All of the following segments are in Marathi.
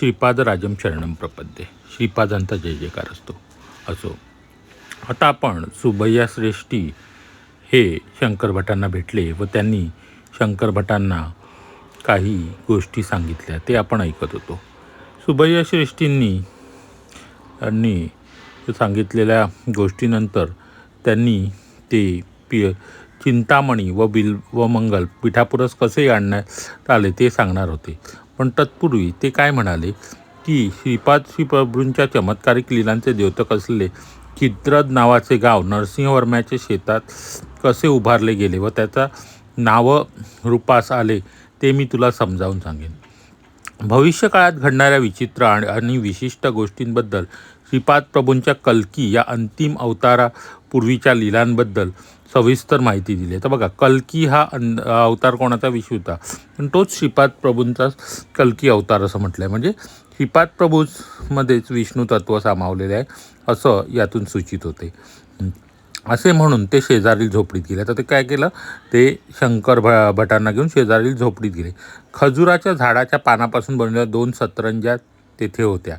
श्रीपादराजम शरणम प्रपद्ये. श्रीपादांचा जय जयकार असो. आता आपण सुबैया श्रेष्ठी हे शंकर भटांना भेटले व त्यांनी शंकर भटांना काही गोष्टी सांगितल्या, ते आपण ऐकत होतो. सुबैया श्रेष्ठींनी सांगितलेल्या गोष्टीनंतर त्यांनी ते चिंतामणी व बिल्वमंगल पिठापुरस कसे आणण्यात आले ते सांगणार होते. पण तत्पूर्वी ते काय म्हणाले की श्रीप्रभूंच्या चमत्कारिक लीलांचे द्योतक असलेले चित्रद नावाचे गाव नरसिंहवर्म्याच्या शेतात कसे उभारले गेले व त्याचा नाव रूपास आले ते मी तुला समजावून सांगेन. भविष्यकाळात घडणाऱ्या विचित्र आणि विशिष्ट गोष्टींबद्दल, श्रीपाद प्रभूंच्या कल्की या अंतिम अवतारापूर्वीच्या लीलांबद्दल सविस्तर माहिती दिली. तर बघा, कल्की हा अवतार कोणाचा? विष्णू होता, पण तोच श्रीपाद प्रभूंचा कल्की अवतार असं म्हटलं आहे. म्हणजे श्रीपाद प्रभूमध्येच विष्णू तत्व सामावलेले आहे असं यातून सूचित होते. असे म्हणून ते शेजारील झोपडीत गेले. तर ते काय केलं, ते शंकर भटांना घेऊन शेजारील झोपडीत गेले. खजुराच्या झाडाच्या पानापासून बनवलेल्या 2 सतरंज्या तेथे होत्या.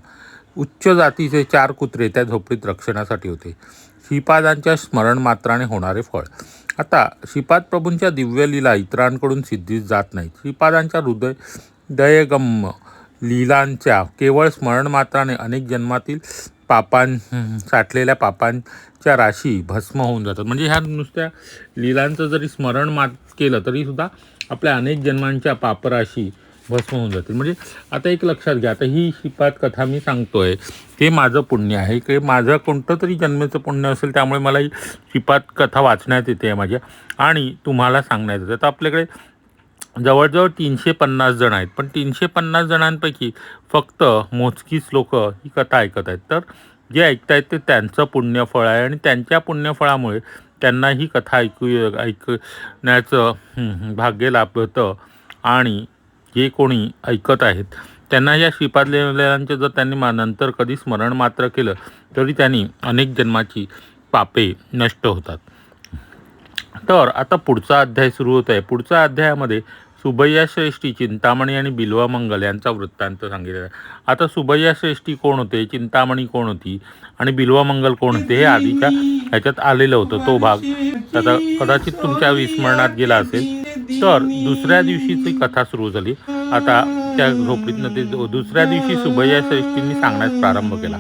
उच्च जातीचे 4 कुत्रे त्या झोपडीत रक्षणासाठी होते. श्रीपादांच्या स्मरणमात्राने होणारे फळ. आता श्रीपाद प्रभूंच्या दिव्य लीला इतरांकडून सिद्धीस जात नाहीत. श्रीपादांच्या हृदयगम्य लीलांच्या केवळ स्मरणमात्राने अनेक जन्मातील साठलेल्या पापांच्या राशी भस्म होऊन जातात. म्हणजे ह्या नुसत्या लीलांचं जरी स्मरण केलं तरीसुद्धा आपल्या अनेक जन्मांच्या पापराशी भस्म होऊन जातील. म्हणजे आता एक लक्षात घ्या, आता ही श्रीपाद कथा मी सांगतोय, हे माझं पुण्य आहे, की माझं कोणतं तरी जन्मेचं पुण्य असेल, त्यामुळे मला ही श्रीपाद कथा वाचण्यात येते माझ्या आणि तुम्हाला सांगण्यात येते. तर आपल्याकडे जवळजवळ 350 जण आहेत, पण 350 जणांपैकी फक्त मोजकीच लोक ही कथा ऐकत आहेत. तर जे ऐकतायत ते त्यांचं पुण्यफळ आहे आणि त्यांच्या पुण्यफळामुळे त्यांना ही कथा ऐकण्याचं भाग्य लाभतं आणि जे कोणी ऐकत आहेत त्यांना या श्रीपाद लीलांचे जर त्यांनी नंतर कधी स्मरण मात्र केलं तरी त्यांनी अनेक जन्माची पापे नष्ट होतात. तर आता पुढचा अध्याय सुरू होत आहे. पुढच्या अध्यायामध्ये सुबैया श्रेष्ठी, चिंतामणी आणि बिल्वमंगल यांचा वृत्तांत सांगितलेला आहे. आता सुबैया श्रेष्ठी कोण होते, चिंतामणी कोण होती आणि बिल्वमंगल कोण होते हे आधीच्या ह्याच्यात आलेलं होतं. तो भाग आता कदाचित तुमच्या विस्मरणात गेला असेल. तर दुसऱ्या दिवशीची कथा सुरू झाली. आता त्या झोपडीतनं ते दुसऱ्या दिवशी सुबैया श्रेष्ठींनी सांगण्यास प्रारंभ केला.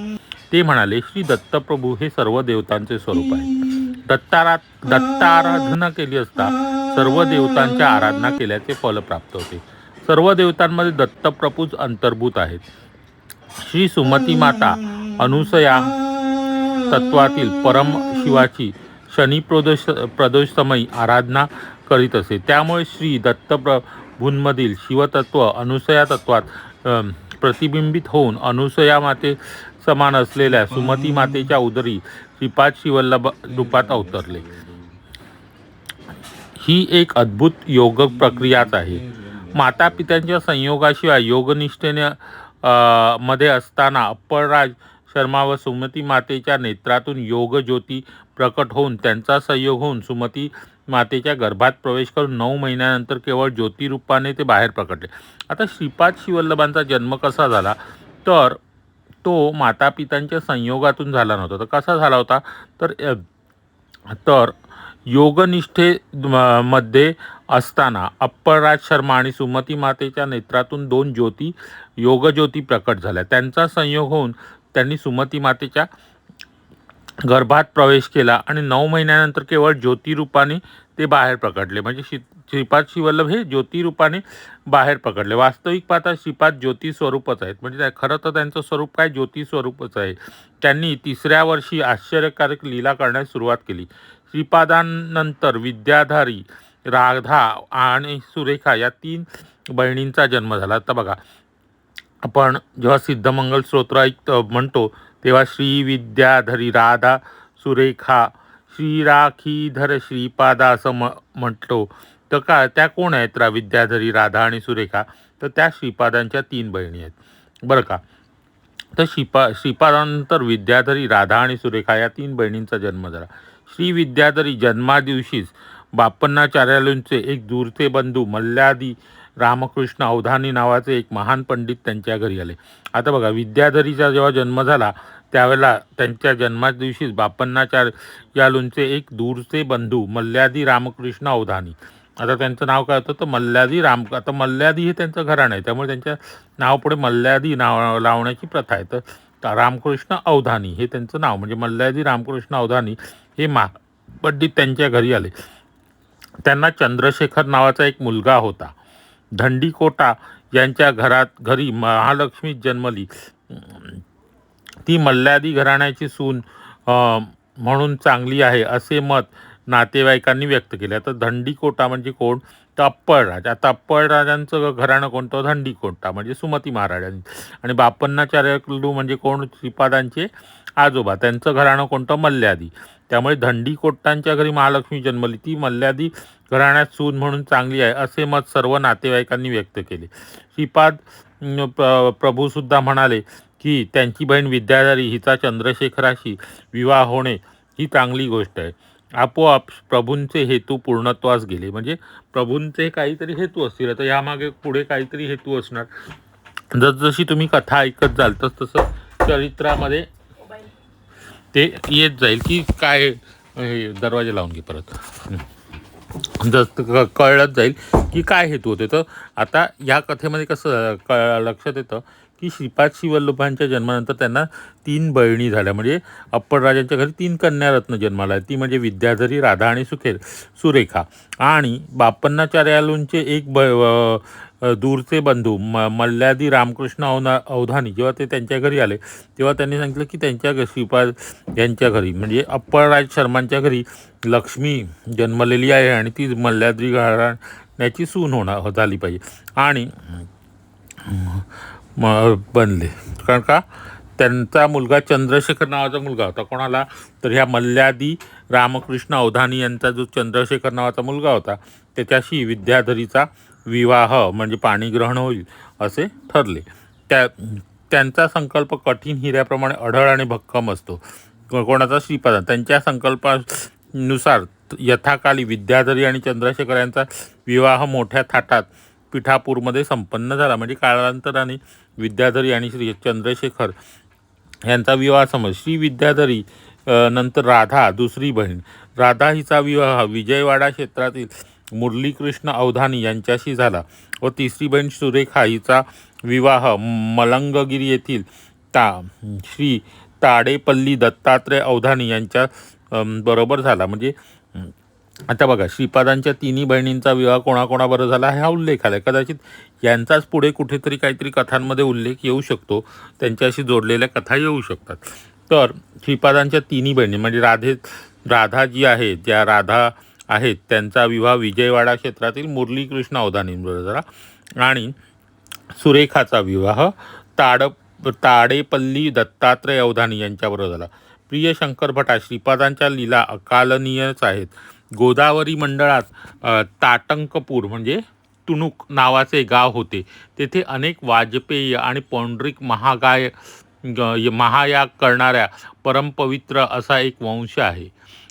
ते म्हणाले, श्री दत्तप्रभू हे सर्व देवतांचे स्वरूप आहे. दत्ताराधना केली असता सर्व देवतांच्या आराधना केल्याचे फल प्राप्त होते. सर्व देवतांमध्ये दत्तप्रभूच अंतर्भूत आहेत. श्री सुमती माता अनुसया तत्वातील परम शिवाची शनी प्रदोषसमयी आराधना करीत असे. त्यामुळे श्री दत्तप्रभूंमधील शिवतत्व अनुसया तत्वात प्रतिबिंबित होऊन अनुसया माते समान असलेल्या सुमती मातेच्या उदरी श्रीपाद श्रीवल्लभ रूपात अवतरले. ही एक अद्भुत योग प्रक्रियाच आहे. माता पित्यांच्या संयोगाशिवाय योगनिष्ठेने मध्ये असताना अप्पराज शर्मा व सुमती मातेच्या नेत्रातून योग ज्योती प्रकट होऊन त्यांचा संयोग होऊन सुमती मातेच्या गर्भात प्रवेश करून 9 महिन्यानंतर केवळ ज्योतिरूपाने ते बाहेर प्रकटले. आता श्रीपाद श्रीवल्लभांचा जन्म कसा झाला, तर तो माता पित्यांच्या संयोगातून झाला नव्हता. तर कसा झाला होता, तर योगनिष्ठेमध्ये असताना अप्पराज शर्मा आणि सुमती मातेच्या नेत्रातून 2 योगज्योती प्रकट झाल्या. त्यांचा संयोग होऊन त्यांनी सुमती मातेच्या गर्भात प्रवेश केला आणि 9 महिन्यानंतर केवळ ज्योतिरूपाने ते बाहेर प्रकटले. म्हणजे श्रीपाद श्रीवल्लभ हे ज्योतिरूपाने बाहेर प्रकटले. वास्तविक पाहता श्रीपाद ज्योती स्वरूपच आहेत. म्हणजे खरं तर त्यांचं स्वरूप काय, ज्योती स्वरूपच आहे. त्यांनी 3ऱ्या वर्षी आश्चर्यकारक लीला करण्यास सुरुवात केली. श्रीपादांनंतर विद्याधारी, राधा आणि सुरेखा या 3 बहिणींचा जन्म झाला. आता बघा, आपण जेव्हा सिद्धमंगल स्तोत्र म्हणतो तेव्हा श्री विद्याधरी राधा सुरेखा श्रीराखीधर श्रीपादा असं म्हटलो. तर त्या कोण आहेत? विद्याधरी, राधा आणि सुरेखा. तर त्या श्रीपादांच्या 3 बहिणी आहेत बरं का. तर श्रीपादानंतर विद्याधरी, राधा आणि सुरेखा या 3 बहिणींचा जन्म झाला. श्री विद्याधरी जन्मादिवशीच बापन्नाचार्यालूंचे एक दूरचे बंधू मल्ल्यादी रामकृष्ण अवधानी नावाचे एक महान पंडित त्यांच्या घरी आले. आता बघा, विद्याधरीचा जेव्हा जन्म झाला त्यावेळेला त्यांच्या जन्माच्या दिवशीच बापन्नाचार्यालूंचे एक दूरचे बंधू मल्ल्यादी रामकृष्ण अवधानी, आता त्यांचं नाव काय होतं तर मल्ल्यादी आता मल्ल्यादी हे त्यांचं घराणं आहे, त्यामुळे त्यांच्या नाव पुढे मल्ल्यादी नाव लावण्याची प्रथा आहे. तर रामकृष्ण अवधानी हे त्यांचं नाव, म्हणजे मल्ल्यादी रामकृष्ण अवधानी हे पंडित त्यांच्या घरी आले. त्यांना चंद्रशेखर नावाचा एक मुलगा होता. धंडीकोटा यांच्या घरी महालक्ष्मी जन्मली. ती मल्ल्यादी घराण्याची सून म्हणून चांगली आहे असे मत नातेवाईकांनी व्यक्त केले. आता धंडीकोटा म्हणजे कोण तर अप्पळराज. आता अप्पळराजांचं घराणं कोणतं धंडीकोटा म्हणजे सुमती महाराजांनी, आणि बापन्नाचार्यालू म्हणजे कोण श्रीपादांचे आजोबा, त्यांचं घराणं कोणतं मल्ल्यादी. त्यामुळे धंडीकोटांच्या घरी महालक्ष्मी जन्मली, ती मल्ल्यादी घराण्यात सून म्हणून चांगली आहे असे मत सर्व नातेवाईकांनी व्यक्त केले. श्रीपाद प्रभूसुद्धा म्हणाले की त्यांची बहीण विद्याधरी हिचा चंद्रशेखराशी विवाह होणे ही चांगली गोष्ट आहे. आपोआप प्रभूंचे हेतू पूर्णत्वास गेले. म्हणजे प्रभूंचे काहीतरी हेतू असतील, आता यामागे पुढे काहीतरी हेतू असणार. जसजशी तुम्ही कथा ऐकत जाल तसं चरित्रामध्ये ते येत जाईल की काय. हे दरवाजे लावून घे परत. जसं कळत जाईल की काय हेतू होते. तर आता या कथेमध्ये कसं लक्षात येतं की श्रीपाद श्रीवल्लभांच्या जन्मानंतर त्यांना 3 बहिणी झाल्या. म्हणजे अप्पळराजांच्या घरी 3 कन्यारत्न जन्माला, ती म्हणजे विद्याधरी, राधा आणि सुरेखा. आणि बापन्नाचार्यालूंचे एक दूरचे बंधू मल्ल्यादी रामकृष्ण अवधानी जेव्हा ते त्यांच्या घरी आले तेव्हा त्यांनी सांगितलं की त्यांच्या श्रीपाद यांच्या घरी म्हणजे अप्पळराज शर्मांच्या घरी लक्ष्मी जन्मलेली आहे आणि ती मल्ल्यादी घराण्याची सून झाली पाहिजे. आणि बनले, कारण का त्यांचा मुलगा चंद्रशेखर नावाचा मुलगा होता. कोणाला तर ह्या मल्ल्यादी रामकृष्ण अवधानी यांचा जो चंद्रशेखर नावाचा मुलगा होता त्याच्याशी विद्याधरीचा विवाह म्हणजे पाणीग्रहण होईल असे ठरले. त्यांचा संकल्प कठीण हिऱ्याप्रमाणे अढळ आणि भक्कम असतो. कोणाचा श्रीपाद. त्यांच्या संकल्पानुसार यथाकाली विद्याधरी आणि चंद्रशेखर यांचा विवाह मोठ्या थाटात पिठापूरमध्ये संपन्न झाला. म्हणजे कालांतराने विद्याधरी आणि श्री चंद्रशेखर यांचा विवाह समज. श्री विद्याधरी नंतर राधा दुसरी बहीण. राधा हिचा विवाह विजयवाडा क्षेत्रातील मुरलीकृष्ण अवधानी यांच्याशी झाला व तिसरी बहीण सुरेखा हिचा विवाह मलंगगिरी येथील श्री ताडेपल्ली दत्तात्रय अवधानी यांच्या बरोबर झाला. म्हणजे आता बघा, श्रीपादांच्या 3 बहिणींचा विवाह कोणाकोणाबरोबर झाला हा उल्लेख आला. कदाचित यांचाच पुढे कुठेतरी काहीतरी कथांमध्ये उल्लेख येऊ शकतो, त्यांच्याशी जोडलेल्या कथा येऊ शकतात. तर श्रीपादांच्या 3 बहिणी म्हणजे राधा जी आहे, ज्या राधा आहेत त्यांचा विवाह विजयवाडा क्षेत्रातील मुरलीकृष्ण अवधानींबरोबर झाला आणि सुरेखाचा विवाह ताडेपल्ली दत्तात्रय अवधानी यांच्याबरोबर झाला. प्रिय शंकर भटा. श्रीपादांच्या लीला अकालनीयच आहेत. गोदावरी मंडळात ताटंकपूर म्हणजे तुणुक नावाचे गाव होते. तेथे अनेक वाजपेयी आणि पौंडरिक महायाग करणाऱ्या परमपवित्र असा एक वंश आहे.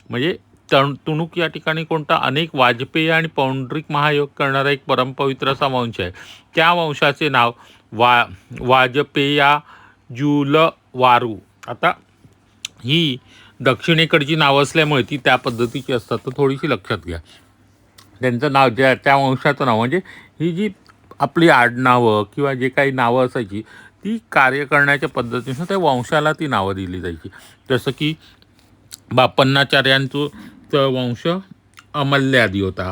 म्हणजे तुणुक या ठिकाणी कोणता अनेक वाजपेयी आणि पौंडरिक महायोग करणारा एक परमपवित्र असा वंश आहे. त्या वंशाचे नाव वाजपेया जुलवारू. आता ही दक्षिणेकडची नावं असल्यामुळे ती त्या पद्धतीची असतात, तर थोडीशी लक्षात घ्या. त्यांचं नाव त्या वंशाचं नाव म्हणजे ही जी आपली आडनावं किंवा जे काही नावं असायची ती कार्य करण्याच्या पद्धतीनं त्या वंशाला ती नावं दिली जायची. जसं की बापन्नाचार्यांचं वंश अमल्यादी होता.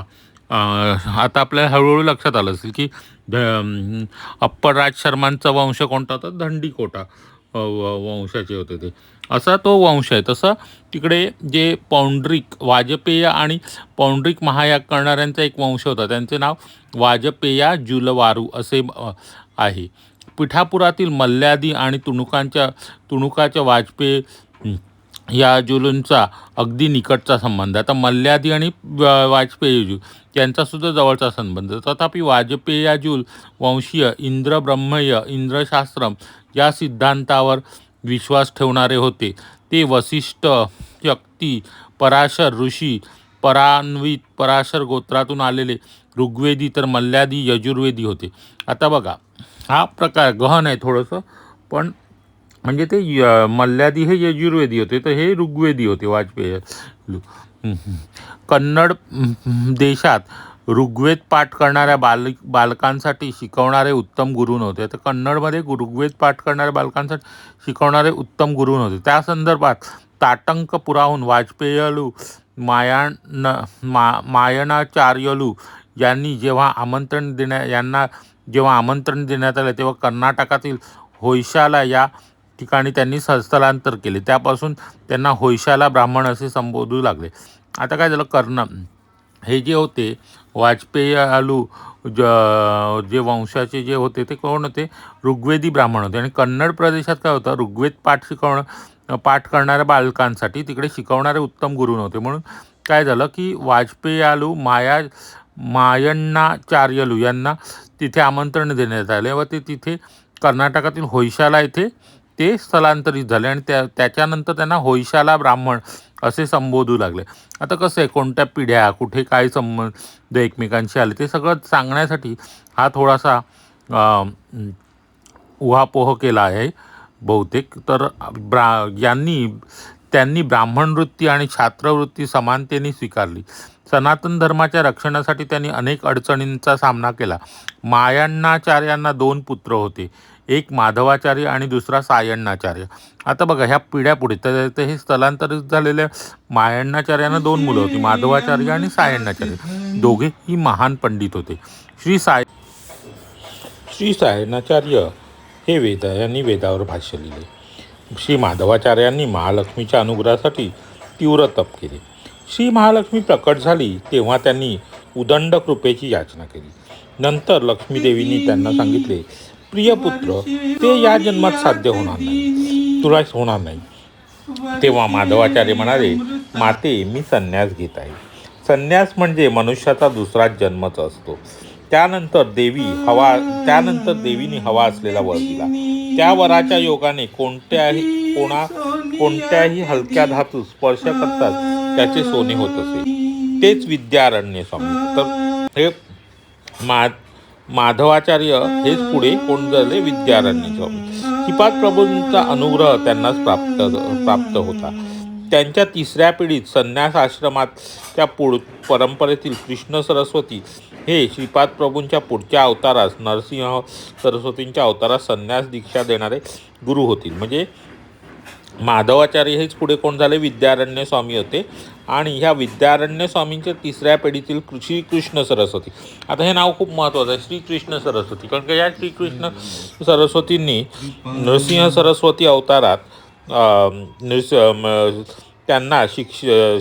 आता आपल्याला हळूहळू लक्षात आलं असेल की अप्पळराज शर्मांचा वंश कोणता होता, धंडीकोटा वंशाचे होते ते, असा तो वंश आहे. तसं तिकडे जे पौंडरिक वाजपेय आणि पौंडरिक महायाग करणाऱ्यांचा एक वंश होता, त्यांचे नाव वाजपेया जुलवारू असे आहे. पिठापुरातील मल्ल्यादी आणि तुणुकाच्या वाजपेय या जुलूंचा अगदी निकटचा संबंध. आता मल्ल्यादी आणि वाजपेयी यांचासुद्धा जवळचा संबंध. तथापि वाजपेयाजूल वंशीय इंद्रब्रह्मय इंद्रशास्त्रम या सिद्धांतावर विश्वास ठेवणारे होते. ते वसिष्ठ शक्ती पराशर ऋषी परान्वित पराशर गोत्रातून आलेले ऋग्वेदी तर मल्ल्यादी यजुर्वेदी होते. आता बघा हा प्रकार गहन आहे थोडंसं, पण म्हणजे ते मल्ल्यादी हे यजुर्वेदी होते, तर हे ऋग्वेदी होते वाजपेयी. कन्नड देशात ऋग्वेद पाठ करणाऱ्या बालकांसाठी शिकवणारे उत्तम गुरु नव्हते. तर कन्नडमध्ये ऋग्वेद पाठ करणाऱ्या बालकांसाठी शिकवणारे उत्तम गुरु नव्हते. त्या संदर्भात ताटंकपुराहून वाजपेयलू मायणाचार्यलू यांनी जेव्हा आमंत्रण देण्यात आले तेव्हा कर्नाटकातील होयशाला या ठिकाणी त्यांनी स्थलांतर केले. त्यापासून त्यांना होयशाला ब्राह्मण असे संबोधू लागले. आता काय झालं, हे जे होते वाजपेयीलू जे वंशाचे जे होते ते कोण होते, ऋग्वेदी ब्राह्मण होते. आणि कन्नड प्रदेशात काय होतं, ऋग्वेद पाठ करणाऱ्या बालकांसाठी तिकडे शिकवणारे उत्तम गुरु नव्हते. म्हणून काय झालं की वाजपेयीलू मायण्णाचार्यलू यांना तिथे आमंत्रण देण्यात आले व ते तिथे कर्नाटकातील होयशाला येथे ते स्थलांतरित झाले आणि त्याच्यानंतर त्यांना होयशाला ब्राह्मण असे संबोधू लागले. आता कसं आहे, कोणत्या पिढ्या कुठे काय संबंध एकमेकांशी आले ते सगळं सांगण्यासाठी हा थोडासा उहापोह केला आहे बहुतेक. तर त्यांनी ब्राह्मण वृत्ती आणि छात्रवृत्ती समानतेने स्वीकारली. सनातन धर्माच्या रक्षणासाठी त्यांनी अनेक अडचणींचा सामना केला. मायण्णाचार्यांना 2 पुत्र होते, एक माधवाचार्य आणि दुसरा सायण्णाचार्य. आता बघा ह्या पिढ्या पुढे तर हे स्थलांतरित झालेल्या मायण्णाचार्यांना 2 मुलं होती, माधवाचार्य आणि सायण्णाचार्य. दोघेही महान पंडित होते. श्री सायणाचार्य हे यांनी वेदावर भाष्य लिहिले. श्री माधवाचार्यांनी महालक्ष्मीच्या अनुग्रहासाठी तीव्र तप केले. श्री महालक्ष्मी प्रकट झाली तेव्हा त्यांनी उदंड कृपेची याचना केली. नंतर लक्ष्मीदेवींनी त्यांना सांगितले, प्रिय पुत्र, ते या जन्मात साध्य होणार नाही, तुला होणार नाही. तेव्हा माधवाचार्य म्हणाले, माते, मी संन्यास घेत आहे. संन्यास म्हणजे मनुष्याचा दुसराच जन्मच असतो. त्यानंतर देवीने हवा असलेला वर दिला. त्या वराच्या योगाने कोणत्याही हलक्या धातू स्पर्श करतात त्याचे सोने होत असे. तेच विद्यारण्य स्वामी. तर हे माधवाचार्य हेच पुढे कोण झाले, विद्यारण्य स्वामी. श्रीपाद प्रभूंचा अनुग्रह त्यांनाच प्राप्त होता. त्यांच्या 3ऱ्या पिढीत संन्यास आश्रमात त्या परंपरेतील कृष्ण सरस्वती हे श्रीपाद प्रभूंच्या पुढच्या अवतारास नरसिंह सरस्वतींच्या अवतारास संन्यास दीक्षा देणारे गुरु होतील. म्हणजे माधवाचार्य हेच पुढे कोण झाले, विद्यारण्य स्वामी होते. आणि ह्या विद्यारण्य स्वामींच्या 3ऱ्या पिढीतील श्रीकृष्ण सरस्वती. आता हे नाव खूप महत्त्वाचं आहे, श्रीकृष्ण सरस्वती, कारण की या श्रीकृष्ण सरस्वतींनी नरसिंह सरस्वती अवतारात त्यांना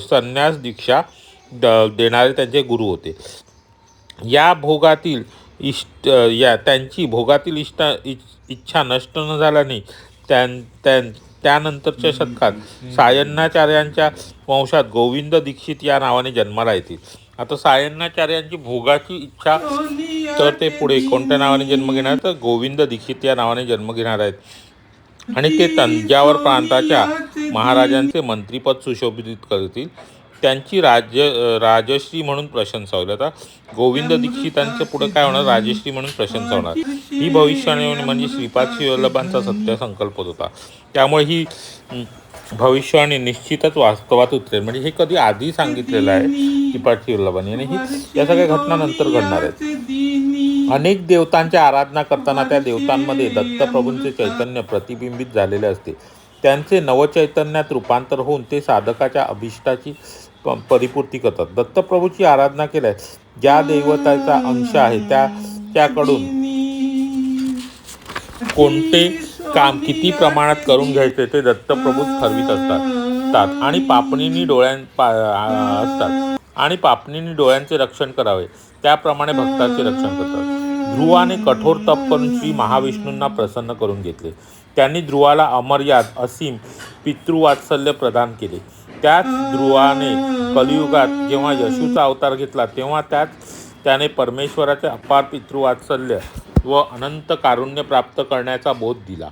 संन्यास दीक्षा देणारे त्यांचे गुरु होते. त्यांची भोगातील इच्छा नष्ट न झाल्याने त्यानंतरच्या शतकात सायण्णाचार्यांच्या वंशात गोविंद दीक्षित या नावाने जन्माला येतील. आता सायण्णाचार्यांची भोगाची इच्छा, तर ते पुढे कोणत्या नावाने जन्म घेणार, तर गोविंद दीक्षित या नावाने जन्म घेणार आहेत. आणि ते तंजावर प्रांताच्या महाराजांचे मंत्रीपद सुशोभित करतील. त्यांची राजश्री म्हणून प्रशंसा होईल. आता गोविंद दीक्षितांच्या पुढे काय होणार, राजश्री म्हणून प्रशंसा होणार. ही भविष्यवाणी म्हणजे श्रीपाद श्रीवल्लभांचा सत्य संकल्प होता. त्यामुळे ही भविष्यवाणी निश्चितच वास्तवात उतरेल. म्हणजे हे कधी आधी सांगितलेलं आहे श्रीपाद श्रीवल्लभांनी, आणि या सगळ्या घटना नंतर घडणार आहेत. अनेक देवतांच्या आराधना करताना त्या देवतांमध्ये दत्तप्रभूंचे चैतन्य प्रतिबिंबित झालेले असते. त्यांचे नवचैतन्यात रूपांतर होऊन ते साधकाच्या अभिष्टाची परिपूर्ती करतात. दत्तप्रभूची आराधना केल्यास ज्या देवताचा अंश आहे त्याकडून कोणते काम किती प्रमाणात करून घ्यायचे ते दत्तप्रभू ठरवित असतात. आणि पापणींनी डोळ्यांचे रक्षण करावे, त्याप्रमाणे भक्ताचे रक्षण करतात. ध्रुवाने कठोर तप करून श्री महाविष्णूंना प्रसन्न करून घेतले. त्यांनी ध्रुवाला अमर्याद असीम पितृवात्सल्य प्रदान केले. त्याच ध्रुवाने कलियुगात जेव्हा यशूचा अवतार घेतला तेव्हा त्याने परमेश्वराचे अपार पितृवात्सल्य व अनंत कारुण्य प्राप्त करण्याचा बोध दिला.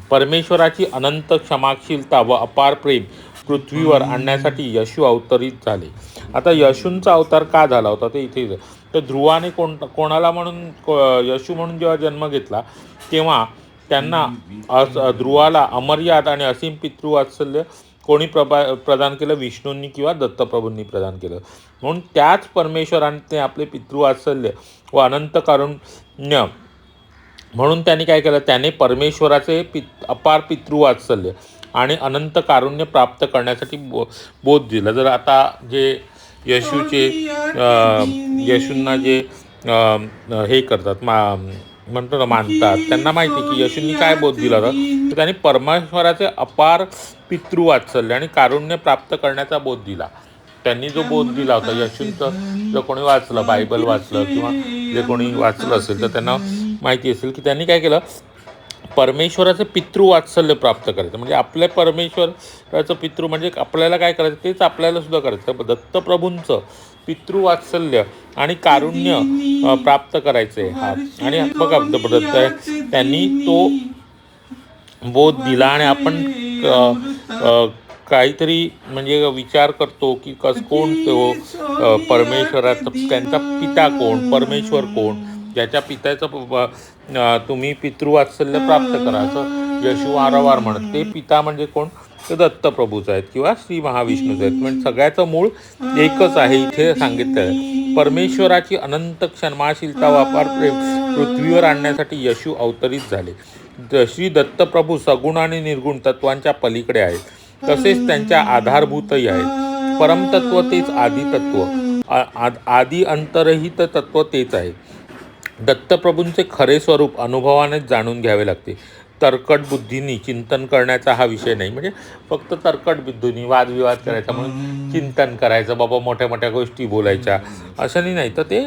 परमेश्वराची अनंत क्षमाशीलता व अपार प्रेम पृथ्वीवर आणण्यासाठी यशू अवतरित झाले. आता यशूंचा अवतार का झाला होता ते इथे, तर ध्रुवाने कोणाला म्हणून यशू म्हणून जेव्हा जन्म घेतला तेव्हा त्यांना ध्रुवाला अमर्याद आणि असीम पितृवात्सल्य कोणी प्रदान केलं? विष्णूंनी किंवा दत्तप्रभूंनी प्रदान केलं. म्हणून त्याच परमेश्वराने आपले पितृवात्सल्य व अनंत कारुण्य म्हणून त्यांनी काय केलं? त्याने परमेश्वराचे अपार पितृवात्सल्य आणि अनंत कारुण्य प्राप्त करण्यासाठी बोध दिला. जर आता जे येशूंना जे हे करतात म्हणतो ना, मानतात, त्यांना माहिती की येशूंनी काय बोध दिला होता? तर त्यांनी परमेश्वराचे अपार पितृवात्सल्य आणि कारुण्य प्राप्त करण्याचा बोध दिला. त्यांनी जो बोध दिला होता येशूंचं, जर कोणी वाचलं, बायबल वाचलं किंवा जे कोणी वाचलं असेल तर त्यांना माहिती असेल की त्यांनी काय केलं? परमेश्वराचं पितृवात्सल्य प्राप्त करायचं. म्हणजे आपल्या परमेश्वराचं पितृ म्हणजे आपल्याला काय करायचं तेच आपल्याला सुद्धा करायचं. दत्तप्रभूंचं पितृवात्सल्य आणि कारुण्य प्राप्त करायचं आहे. हा आणि बघा त्यांनी तो बोध दिला आणि आपण काहीतरी म्हणजे विचार करतो की कोण तो परमेश्वराचा त्यांचा पिता कोण, परमेश्वर कोण, ज्याच्या पित्याचं तुम्ही पितृवात्सल्य प्राप्त करा असं येशू वारंवार म्हणत. ते पिता म्हणजे कोण? ते दत्तप्रभूच आहेत किंवा श्री महाविष्णूच आहेत. म्हणजे सगळ्याचं मूळ एकच आहे इथे सांगितलं आहे. परमेश्वराची अनंत क्षमाशीलता वापर पृथ्वीवर आणण्यासाठी येशू अवतरित झाले. श्री दत्तप्रभू सगुण आणि निर्गुण तत्वांच्या पलीकडे आहेत, तसेच त्यांच्या आधारभूतही आहेत. परमतत्व तेच आदितत्व, आदी अंतरहित तत्व तेच आहे. दत्तप्रभूंचे खरे स्वरूप अनुभवानेच जाणून घ्यावे लागते. तरकट बुद्धीनी चिंतन करण्याचा हा विषय नाही. म्हणजे फक्त तरकट बुद्धीनी वादविवाद करायचा म्हणून चिंतन करायचं, बाबा मोठ्या मोठ्या गोष्टी बोलायच्या असं नाही. तर ते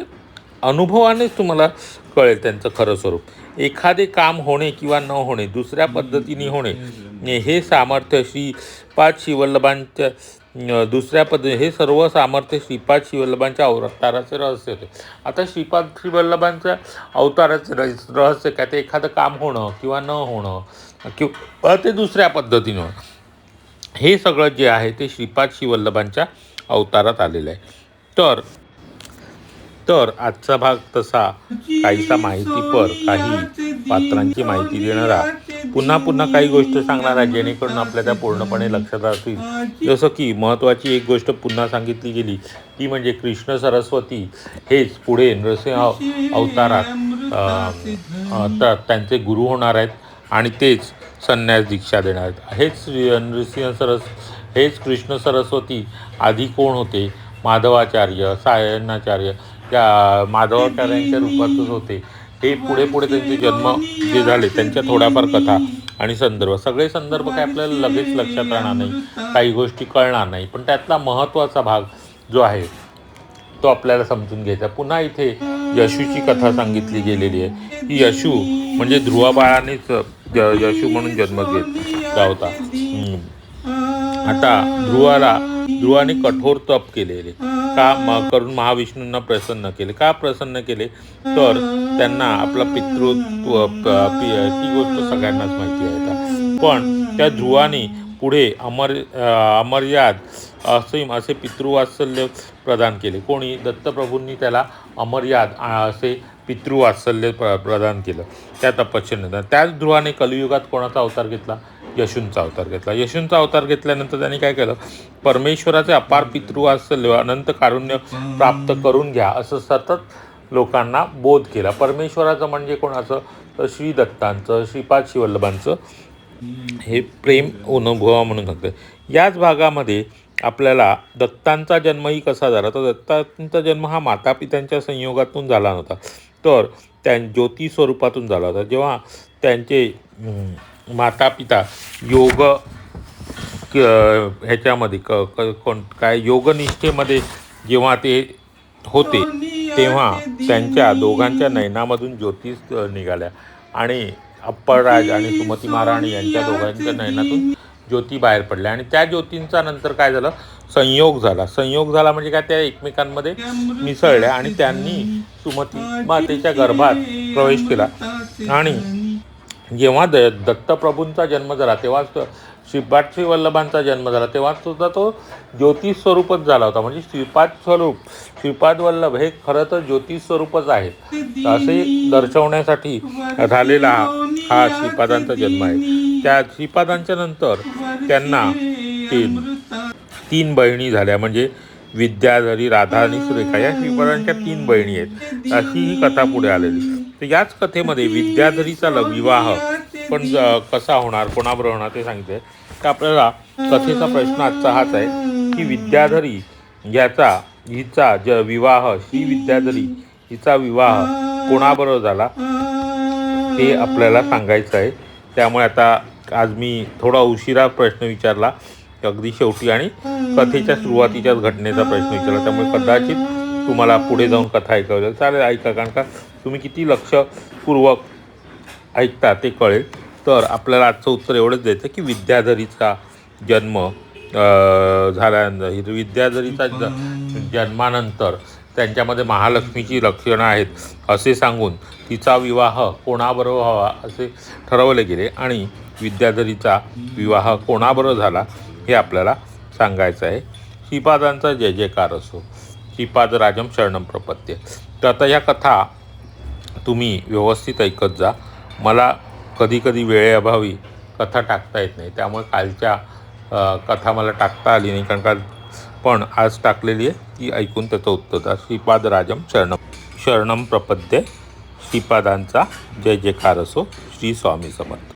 अनुभवानेच तुम्हाला कळेल त्यांचं खरं स्वरूप. एखादे काम होणे किंवा न होणे, दुसऱ्या पद्धतीने होणे, हे सामर्थ्य श्रीपाद श्रीवल्लभांच्या हे सर्व सामर्थ्य श्रीपाद श्रीवल्लभांच्या अवताराचे रहस्य होते. आता श्रीपाद श्रीवल्लभांच्या अवताराचे रहस्य काय? ते एखादं काम होणं किंवा न होणं किंवा ते दुसऱ्या पद्धतीनं होणं, हे सगळं जे आहे ते श्रीपाद श्रीवल्लभांच्या अवतारात आलेलं आहे. तर आजचा भाग तसा काहीसा माहितीपर, काही पात्रांची माहिती देणारा, पुन्हा काही गोष्ट सांगणारा, जेणेकरून आपल्या त्या पूर्णपणे लक्षात राहतील. जसं की महत्त्वाची एक गोष्ट पुन्हा सांगितली गेली ती म्हणजे कृष्ण सरस्वती हेच पुढे नृसिंह अवतारात त्यांचे गुरु होणार आहेत आणि तेच संन्यास दीक्षा देणार आहेत. हेच कृष्ण सरस्वती आधी कोण होते? माधवाचार्य, सायणाचार्य, त्या माधवाचार्यांच्या रूपातच होते. हे पुढे त्यांचे जन्म जे झाले त्यांच्या थोड्याफार कथा आणि सगळे संदर्भ काय आपल्याला लगेच लक्षात राहणार नाही, काही गोष्टी कळणार नाही, पण त्यातला महत्त्वाचा भाग जो आहे तो आपल्याला समजून घ्यायचा. पुन्हा इथे यशूची कथा सांगितली गेलेली आहे की यशू म्हणजे ध्रुवाबाळानेच यशू म्हणून जन्म घेतला होता. आता ध्रुवाने कठोर तप केलेले करून महाविष्णूंना प्रसन्न केले. का प्रसन्न केले? तर त्यांना आपला पितृत्व ती गोष्ट सगळ्यांनाच माहिती आहे. पण त्या ध्रुवाने पुढे अमर्याद असीम असे पितृवात्सल्य प्रदान केले. कोणी? दत्तप्रभूंनी त्याला अमर्याद असे पितृवात्सल्य प्रदान केलं त्या तपश्चर्येनंतर. त्याच ध्रुवाने कलियुगात कोणाचा अवतार घेतला? येशूंचा अवतार घेतला. येशूंचा अवतार घेतल्यानंतर त्यांनी काय केलं? परमेश्वराचे अपार पितृवात्सल्य अनंत कारुण्य प्राप्त करून घ्या असं सतत लोकांना बोध केला. परमेश्वराचं म्हणजे कोणाचं? तर श्री दत्तांचं, श्रीपाद श्रीवल्लभांचं हे प्रेम अनुभवा म्हणून सांगतं. याच भागामध्ये आपल्याला दत्तांचा जन्मही कसा झाला? तर दत्तांचा जन्म हा मातापित्यांच्या संयोगातून झाला नव्हता, तर ज्योती स्वरूपातून झाला होता. जेव्हा त्यांचे मातापिता योग ह्याच्यामध्ये काय योगनिष्ठेमध्ये जेव्हा ते होते तेव्हा त्यांच्या दोघांच्या नयनामधून ज्योती निघाल्या आणि अप्पळराज आणि सुमती महाराणी यांच्या दोघांच्या नयनातून ज्योती बाहेर पडल्या आणि त्या ज्योतींचा नंतर काय झालं? संयोग झाला म्हणजे काय? त्या एकमेकांमध्ये मिसळल्या आणि त्यांनी सुमती मातेच्या गर्भात प्रवेश केला आणि जेव्हा दत्तप्रभूंचा जन्म झाला तेव्हा श्रीपाद श्री वल्लभांचा जन्म झाला तेव्हा सुद्धा तो ज्योतिष स्वरूपच झाला होता. म्हणजे श्रीपाद वल्लभ हे खरं तर ज्योतिष स्वरूपच आहेत असे दर्शवण्यासाठी झालेला हा श्रीपादांचा जन्म आहे. त्या श्रीपादांच्या नंतर त्यांना तीन बहिणी झाल्या. म्हणजे विद्याधरी, राधा आणि सुरेखा या श्रीपादांच्या 3 बहिणी आहेत अशी ही कथा पुढे आलेली. तर याच कथेमध्ये विद्याधरीचा विवाह पण कसा होणार, कोणाबरोबर होणार ते सांगते. तर आपल्याला कथेचा प्रश्न आजचा हाच आहे की विद्याधरी हिचा विवाह, ही विद्याधरी हिचा विवाह कोणाबरोबर झाला हे आपल्याला सांगायचं आहे. त्यामुळे आता आज मी थोडा उशिरा प्रश्न विचारला, अगदी शेवटी आणि कथेच्या सुरुवातीच्याच घटनेचा प्रश्न विचारला. त्यामुळे कदाचित तुम्हाला पुढे जाऊन कथा ऐकावी लागेल. चालेल, ऐका, कारण का तुम्ही किती लक्षपूर्वक ऐकता ते कळेल. तर आपल्याला आजचं उत्तर एवढंच द्यायचं की विद्याधरीचा जन्म झाल्यानंतर, विद्याधरीचा जन्मानंतर त्यांच्यामध्ये महालक्ष्मीची लक्षणं आहेत असे सांगून तिचा विवाह कोणाबरोबर व्हावा असे ठरवले गेले आणि विद्याधरीचा विवाह कोणाबरोबर झाला हे आपल्याला सांगायचं आहे. श्रीपादांचा जय जयकार असो. श्रीपादराजम शरणम प्रपद्ये. तर आता या कथा तुम्ही व्यवस्थित ऐकत जा. मला कधी वेळेअभावी कथा टाकता येत नाही, त्यामुळे कालच्या कथा मला टाकता आली नाही, कारण का पण आज टाकलेली आहे ती ऐकून त्याचं उत्तर द्या. श्रीपादराजम शरणम प्रपद्ये. श्रीपादांचा जय जयकार असो. श्री स्वामी समर्थ.